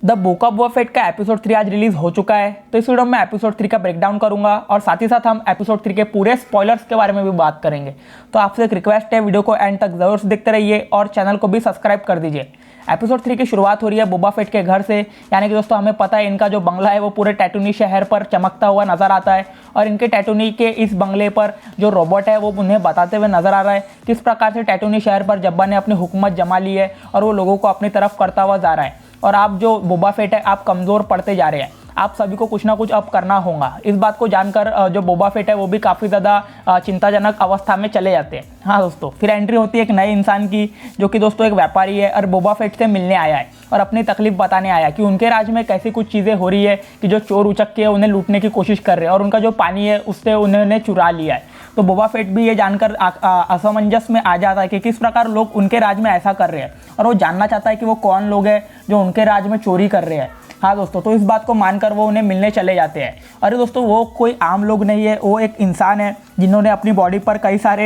The book of boba fate का episode 3 आज release हो चुका है। तो इस वीडियो में एपिसोड 3 का ब्रेकडाउन करूंगा और साथ ही साथ हम एपिसोड 3 के पूरे स्पॉयलर्स के बारे में भी बात करेंगे। तो आपसे एक रिक्वेस्ट है, वीडियो को एंड तक जरूर से देखते रहिए और चैनल को भी सब्सक्राइब कर दीजिए। एपिसोड 3 की शुरुआत हो रही है बोबा फेट के घर से, यानी कि दोस्तों हमें पता है इनका जो बंगला है वो पूरे टैटूनी शहर पर चमकता हुआ नजर आता है और इनके टैटूनी के इस बंगले पर जो रोबोट है वो उन्हें बताते हुए नजर आ रहा है किस प्रकार से टैटूनी शहर पर जब्बा ने अपनी हुकूमत जमा ली है और वो लोगों को अपनी तरफ करता हुआ जा रहा है। और आप जो बोबा फेट है आप कमज़ोर पड़ते जा रहे हैं, आप सभी को कुछ ना कुछ अब करना होगा। इस बात को जानकर जो बोबा फेट है वो भी काफ़ी ज़्यादा चिंताजनक अवस्था में चले जाते हैं। हाँ दोस्तों, फिर एंट्री होती है एक नए इंसान की, जो कि दोस्तों एक व्यापारी है और बोबा फेट से मिलने आया है और अपनी तकलीफ बताने आया कि उनके राज्य में कैसी कुछ चीज़ें हो रही है कि जो चोर उचक के उन्हें लूटने की कोशिश कर रहे हैं और उनका जो पानी है उससे उन्होंने चुरा लिया है। तो बोबा फेट भी ये जानकर असमंजस में आ जाता है कि किस प्रकार लोग उनके राज्य में ऐसा कर रहे हैं और वो जानना चाहता है कि वो कौन लोग हैं जो उनके राज्य में चोरी कर रहे हैं। हाँ दोस्तों, तो इस बात को मानकर वो उन्हें मिलने चले जाते हैं। अरे दोस्तों, वो कोई आम लोग नहीं है, वो एक इंसान है जिन्होंने अपनी बॉडी पर कई सारे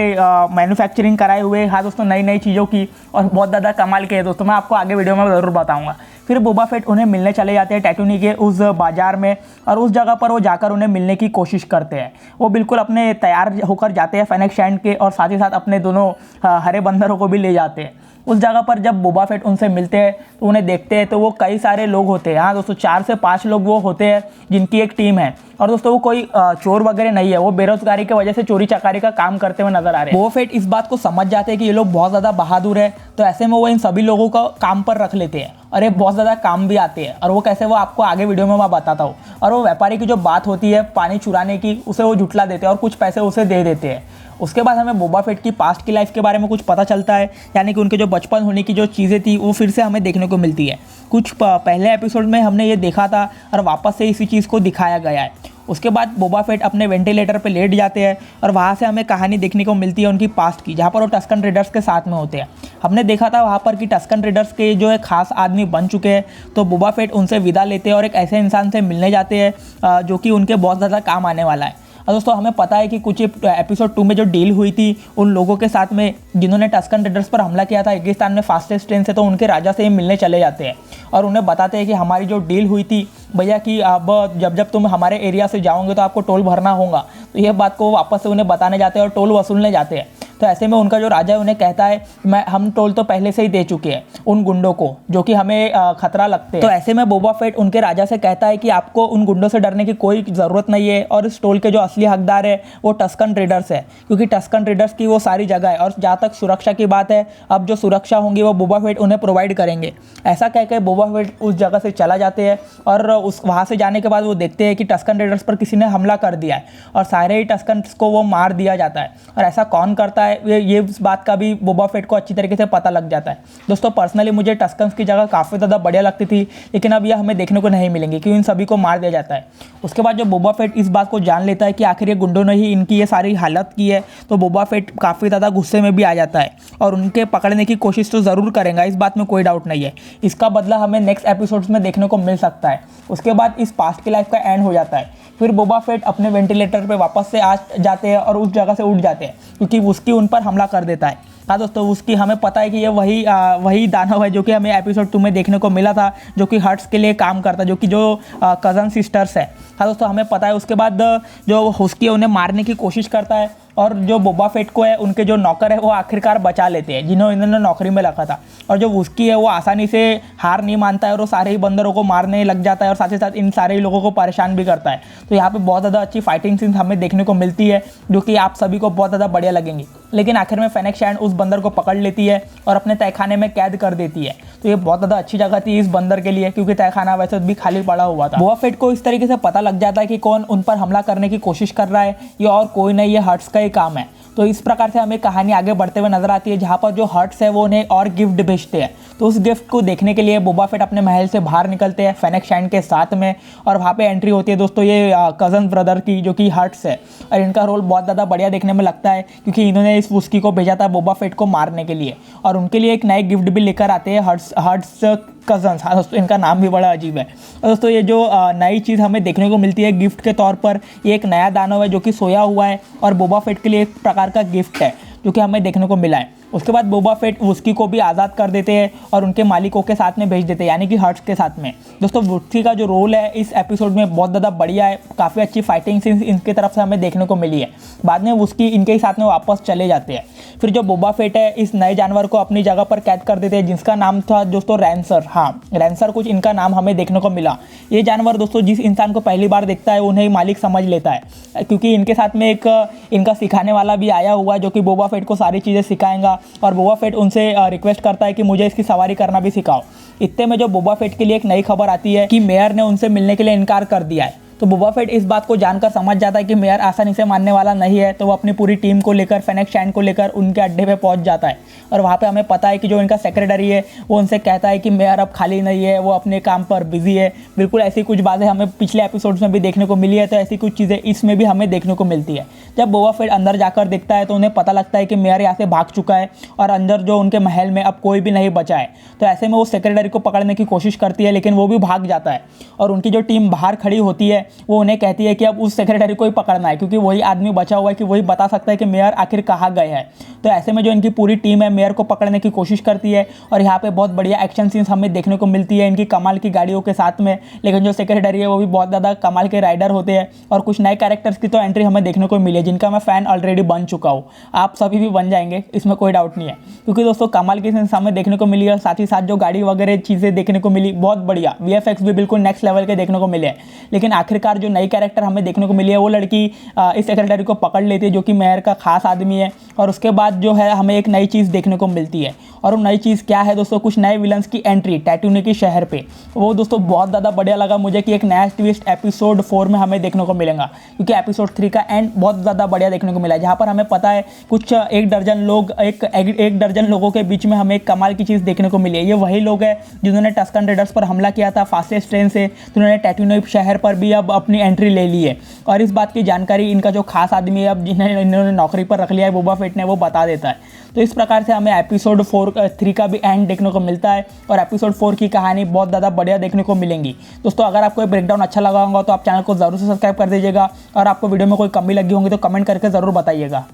मैन्युफैक्चरिंग कराए हुए। हाँ दोस्तों, नई नई चीज़ों की और बहुत ज़्यादा कमाल के है दोस्तों, मैं आपको आगे वीडियो में ज़रूर बताऊँगा। फिर बोबा फेट उन्हें मिलने चले जाते हैं टैटूनी के उस बाज़ार में और उस जगह पर वो जाकर उन्हें मिलने की कोशिश करते हैं। वो बिल्कुल अपने तैयार होकर जाते हैं फेनेक्स शैंड के और साथ ही साथ अपने दोनों हरे बंदरों को भी ले जाते हैं। उस जगह पर जब बोबा फेट उनसे मिलते हैं तो उन्हें देखते हैं तो वो कई सारे लोग होते हैं। हाँ दोस्तों, 4 से 5 लोग वो होते हैं जिनकी एक टीम है और दोस्तों वो कोई चोर वगैरह नहीं है, वो बेरोजगारी की वजह से चोरी चकारी का काम करते हुए नजर आ रहे हैं। बोबा फेट इस बात को समझ जाते हैं कि ये लोग बहुत ज़्यादा बहादुर है, तो ऐसे में वो इन सभी लोगों को काम पर रख लेते हैं और ये बहुत ज़्यादा काम भी आते हैं। और वो कैसे, वो आपको आगे वीडियो में मैं बताता हूँ। और वो व्यापारी की जो बात होती है पानी चुराने की, उसे वो झुठला देते हैं और कुछ पैसे उसे दे देते हैं। उसके बाद हमें बोबा फेट की पास्ट की लाइफ के बारे में कुछ पता चलता है, यानी कि उनके जो बचपन होने की जो चीज़ें थी वो फिर से हमें देखने को मिलती है। कुछ पहले एपिसोड में हमने ये देखा था और वापस से इसी चीज़ को दिखाया गया है। उसके बाद बोबा फेट अपने वेंटिलेटर पे लेट जाते हैं और वहाँ से हमें कहानी देखने को मिलती है उनकी पास्ट की, जहाँ पर वो टस्कन रेडर्स के साथ में होते हैं। हमने देखा था वहाँ पर कि टस्कन रेडर्स के जो है खास आदमी बन चुके हैं, तो बोबा फेट उनसे विदा लेते हैं और एक ऐसे इंसान से मिलने जाते हैं जो कि उनके बहुत ज़्यादा काम आने वाला है। और दोस्तों हमें पता है कि कुछ एपिसोड 2 में जो डील हुई थी उन लोगों के साथ में जिन्होंने टस्कन रेडर्स पर हमला किया था रेगिस्तान में फास्टेस्ट ट्रेन से, तो उनके राजा से ही मिलने चले जाते हैं और उन्हें बताते हैं कि हमारी जो डील हुई थी भैया कि अब जब तुम हमारे एरिया से जाओगे तो आपको टोल भरना होगा। तो ये बात को वापस से उन्हें बताने जाते हैं और टोल वसूलने जाते हैं। तो ऐसे में उनका जो राजा है उन्हें कहता है हम टोल तो पहले से ही दे चुके हैं उन गुंडों को जो कि हमें खतरा लगते हैं। तो ऐसे में बोबा फेट उनके राजा से कहता है कि आपको उन गुंडों से डरने की कोई ज़रूरत नहीं है और इस टोल के जो असली हकदार है वो टस्कन रेडर्स है, क्योंकि टस्कन रेडर्स की वो सारी जगह है और जहाँ तक सुरक्षा की बात है अब जो सुरक्षा होंगी वो बोबा फेट उन्हें प्रोवाइड करेंगे। ऐसा कह के बोबा फेट उस जगह से चला जाते हैं और वहाँ से जाने के बाद वो देखते हैं कि टस्कन रेडर्स पर किसी ने हमला कर दिया है और सारे ही टस्कन्स को वो मार दिया जाता है। और ऐसा कौन करता है ये इस बात का भी बोबा फेट को अच्छी तरीके से पता लग जाता है। दोस्तों पर्सनली मुझे टस्कन्स की जगह काफ़ी ज़्यादा बढ़िया लगती थी, लेकिन अब यह हमें देखने को नहीं मिलेंगे क्योंकि इन सभी को मार दिया जाता है। उसके बाद जब बोबा फेट इस बात को जान लेता है कि आखिर ये गुंडों ने ही इनकी ये सारी हालत की है, तो बोबा फेट काफ़ी ज़्यादा गुस्से में भी आ जाता है और उनके पकड़ने की कोशिश तो ज़रूर करेगा, इस बात में कोई डाउट नहीं है। इसका बदला हमें नेक्स्ट एपिसोड्स में देखने को मिल सकता है। उसके बाद इस पास्ट की लाइफ का एंड हो जाता है। फिर बोबा फेट अपने वेंटिलेटर पे वापस से आ जाते हैं और उस जगह से उठ जाते हैं क्योंकि उसकी उन पर हमला कर देता है। हाँ दोस्तों, उसकी हमें पता है कि ये वही दानव है जो कि हमें एपिसोड 2 में देखने को मिला था, जो कि हर्ट्स के लिए काम करता है, जो कि जो कज़न सिस्टर्स है। हाँ दोस्तों, हमें पता है। उसके बाद जो हुस्की है उन्हें मारने की कोशिश करता है और जो बोबा फेट को है उनके जो नौकर है वो आखिरकार बचा लेते हैं जिन्होंने इन्होंने नौकरी में रखा था। और जो हुस्की है वो आसानी से हार नहीं मानता है और वो सारे ही बंदरों को मारने लग जाता है और साथ ही साथ इन सारे ही लोगों को परेशान भी करता है। तो यहाँ पे बहुत ज़्यादा अच्छी फाइटिंग सीन्स हमें देखने को मिलती है जो कि आप सभी को बहुत ज़्यादा बढ़िया लगेंगी। लेकिन आखिर में फेनेक्स शैंड उस बंदर को पकड़ लेती है और अपने तहखाने में कैद कर देती है। तो ये बहुत ज़्यादा अच्छी जगह थी इस बंदर के लिए क्योंकि तहखाना वैसे भी खाली पड़ा हुआ था। बोबा फेट को इस तरीके से पता लग जाता है कि कौन उन पर हमला करने की कोशिश कर रहा है, ये और कोई नहीं, ये हर्ट्स का ही काम है। तो इस प्रकार से हमें कहानी आगे बढ़ते हुए नजर आती है, जहाँ पर जो हर्ट्स है वो उन्हें और गिफ्ट भेजते हैं। तो उस गिफ्ट को देखने के लिए बोबा फेट अपने महल से बाहर निकलते हैं फेनेक्स शैंड के साथ में और वहाँ पे एंट्री होती है दोस्तों ये कज़न ब्रदर की जो कि हर्ट्स है। और इनका रोल बहुत ज़्यादा बढ़िया देखने में लगता है क्योंकि इन्होंने इस वुस्की को भेजा था बोबा फेट को मारने के लिए और उनके लिए एक नए गिफ्ट भी लेकर आते हैं हर्ट्स कज़न्स। हाँ दोस्तों, इनका नाम भी बड़ा अजीब है। और दोस्तों ये जो नई चीज़ हमें देखने को मिलती है गिफ्ट के तौर पर, ये एक नया दानव है जो कि सोया हुआ है और बोबा फेट के लिए एक प्रकार का गिफ्ट है जो कि हमें देखने को मिला है। उसके बाद बोबा फेट वुस्की को भी आज़ाद कर देते हैं और उनके मालिकों के साथ में भेज देते हैं, यानी कि हर्ट्स के साथ में। दोस्तों वुस्की का जो रोल है इस एपिसोड में बहुत ज़्यादा बढ़िया है, काफ़ी अच्छी फाइटिंग सीन्स इनकी तरफ से हमें देखने को मिली है। बाद में वुस्की इनके ही साथ में वापस चले जाते हैं। फिर जो बोबा फेट है इस नए जानवर को अपनी जगह पर कैद कर देते हैं, जिसका नाम था दोस्तों रैंसर। हाँ, रैंसर कुछ इनका नाम हमें देखने को मिला। ये जानवर दोस्तों जिस इंसान को पहली बार देखता है उन्हें मालिक समझ लेता है, क्योंकि इनके साथ में एक इनका सिखाने वाला भी आया हुआ है जो कि बोबा फेट को सारी चीज़ें सिखाएगा। और बोबा फेट उनसे रिक्वेस्ट करता है कि मुझे इसकी सवारी करना भी सिखाओ। इतने में जो बोबा फेट के लिए एक नई खबर आती है कि मेयर ने उनसे मिलने के लिए इनकार कर दिया है। तो बोबा फेट इस बात को जानकर समझ जाता है कि मेयर आसानी से मानने वाला नहीं है, तो वो अपनी पूरी टीम को लेकर फेनेक्स शैंड को लेकर उनके अड्डे पे पहुंच जाता है। और वहाँ पे हमें पता है कि जो इनका सेक्रेटरी है वो उनसे कहता है कि मेयर अब खाली नहीं है, वो अपने काम पर बिजी है। बिल्कुल ऐसी कुछ बातें हमें पिछले एपिसोड्स में भी देखने को मिली है, तो ऐसी कुछ चीज़ें इसमें भी हमें देखने को मिलती है। जब बोबा फेट अंदर जाकर देखता है तो उन्हें पता लगता है कि मेयर यहाँ से भाग चुका है और अंदर जो उनके महल में अब कोई भी नहीं बचा है। तो ऐसे में वो सेक्रेटरी को पकड़ने की कोशिश करती है, लेकिन वो भी भाग जाता है। और उनकी जो टीम बाहर खड़ी होती है वो उन्हें कहती है कि अब उस सेक्रेटरी को ही पकड़ना है, क्योंकि वही आदमी बचा हुआ है कि वही बता सकता है कि मेयर आखिर कहाँ गए हैं। तो ऐसे में जो इनकी पूरी टीम है मेयर को पकड़ने की कोशिश करती है और यहाँ पे बहुत बढ़िया एक्शन सीन्स हमें देखने को मिलती है इनकी कमाल की गाड़ियों के साथ में। लेकिन जो सेक्रेटरी है वो भी बहुत ज़्यादा कमाल के राइडर होते हैं। और कुछ नए कैरेक्टर्स की तो एंट्री हमें देखने को मिली है जिनका मैं फ़ैन ऑलरेडी बन चुका हूँ। आप सभी भी बन जाएंगे, इसमें कोई डाउट नहीं है, क्योंकि दोस्तों कमाल की सीन्स हमें देखने को मिली है। साथ ही साथ जो गाड़ी वगैरह चीज़ें देखने को मिली बहुत बढ़िया, VFX भी बिल्कुल नेक्स्ट लेवल के देखने को मिले हैं। लेकिन आखिरकार जो नई कैरेक्टर हमें देखने को मिली है वो लड़की इस सेक्रेटरी को पकड़ लेती है जो कि मेयर का खास आदमी है। और उसके बाद जो है हमें एक नई चीज़ देखने को मिलती है, और वो नई चीज़ क्या है दोस्तों, कुछ नए विलन्स की एंट्री टैटूने की शहर पे। वो दोस्तों बहुत ज़्यादा बढ़िया लगा मुझे कि एक नया ट्विस्ट एपिसोड 4 में हमें देखने को मिलेगा, क्योंकि एपिसोड 3 का एंड बहुत ज़्यादा बढ़िया देखने को मिला है, जहाँ पर हमें पता है कुछ एक दर्जन लोगों के बीच में हमें एक कमाल की चीज़ देखने को मिली है। ये वही लोग हैं जिन्होंने टस्कन रेडर्स पर हमला किया था फास्टेस्ट ट्रेन से, जिन्होंने टैटूने शहर पर भी अब अपनी एंट्री ले ली है। और इस बात की जानकारी इनका जो खास आदमी है अब जिन्हें इन्होंने नौकरी पर रख लिया है बोबा फेट ने, वो बता देता है। तो इस प्रकार से हमें एपिसोड 3 का भी एंड देखने को मिलता है और एपिसोड 4 की कहानी बहुत ज़्यादा बढ़िया देखने को मिलेंगी। दोस्तों अगर आपको ये ब्रेकडाउन अच्छा लगा होगा तो आप चैनल को ज़रूर से सब्सक्राइब कर दीजिएगा, और आपको वीडियो में कोई कमी लगी होगी तो कमेंट करके ज़रूर बताइएगा।